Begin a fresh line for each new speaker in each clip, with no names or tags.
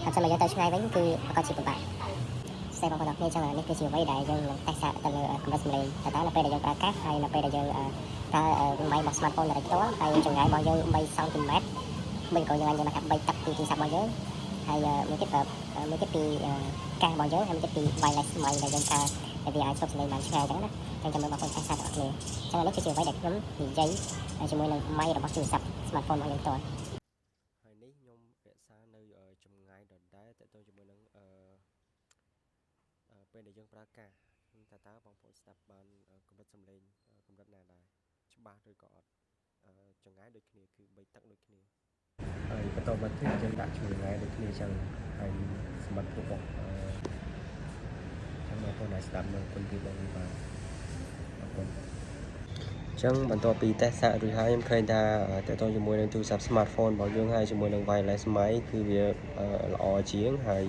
Thật sự là tới ngày vẫn cứ có chỉ một bạn xe bằng con cho là những cái chiều váy đại dân tài sản từ công nghệ tại đó là bây giờ ta cát hay là bây giờ ta bay một smartphone là đó hay chừng ngày bao nhiêu bay sau từng mét mình còn những anh bay tập thì sắp bao nhiêu hay mấy cái càng bao nhiêu hay mấy cái bay lại mày là dân ta tại vì ai chụp lên bàn ngày đó cho mình bảo con tài sản được liền cho nên cái chiều váy đẹp lắm thì giấy chỉ mới là may là bắt chiều sắp smartphone bao nhiêu tuổi
ហើយនេះខ្ញុំរក្សានៅចម្ងាយដដែលតើតើជាមួយនឹងពេលដែលយើងប្រើការតើបងប្អូនស្ដាប់បានកម្រិតសំឡេងកម្រិតណាដែរច្បាស់ឬក៏អត់ចម្ងាយដូចគ្នាគឺ3ទឹកដូចគ្នាហើយបន្តមកទៀតយើងដាក់ចម្ងាយដូចគ្នាចឹងហើយសម្បត្តិរបស់ចឹងបងប្អូនអាចស្ដាប់មើលគុណពីបងបានអរគុណចឹងបន្ទាប់ពីតេស្តសាករួចហើយខ្ញុំឃើញថាតើតើជាមួយនឹងទូរស័ព្ទ smartphone របស់យើងហើយជាមួយនឹង wireless mic គឺវាល្អជាងហើយ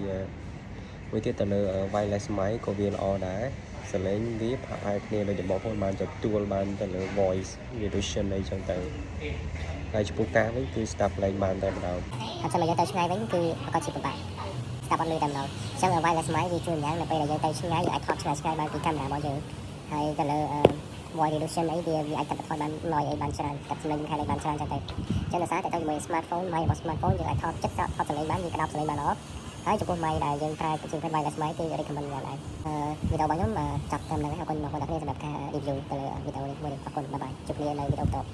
មួយទៀតទៅលើ wireless mic ក៏វាល្អដែរសលេងវាផាក់ហើយគ្នាដូចបងប្អូនបានទទួលបានទៅលើ voice reduction អីចឹងទៅហើយចំពោះការវិញគឺស្ដាប់លេងបានតែម្ដង
អត់ចាំយើងទៅឆ្ងាយវិញគឺក៏ជាពិបាកស្ដាប់អត់លឺតែម្ដងអញ្ចឹង wireless mic វាជួយយ៉ាងនៅពេលដែលយើងទៅឆ្ងាយយើងអាចថតឆ្ងាយបានពីកាមេរ៉ារបស់យើងហើយទៅលើ voice reduction អីវាអាចកាត់បន្ថយបាន noise អីបានច្រើនកាត់សំឡេងខែបានច្រើនចឹងទៅចឹងដោយសារតែទៅជាមួយ smartphone mic របស់ smartphone យើងអាចថតចិត្តថតសំឡេងបានវាក្តាប់សំឡេងបានល្អហើយចំពោះ mic ដែលយើងប្រើជាង wireless mic គឺ recommend យ៉ាងដែរវីដេអូរបស់ខ្ញុំចាប់តាមហ្នឹងហើយអរគុណបងប្អូនទាំងគ្នាសម្រាប់ការ review ទៅលើវីដេអូនេះមួយនេះអរគុណបាយបាយជួបគ្នានៅវីដេអូបន្ត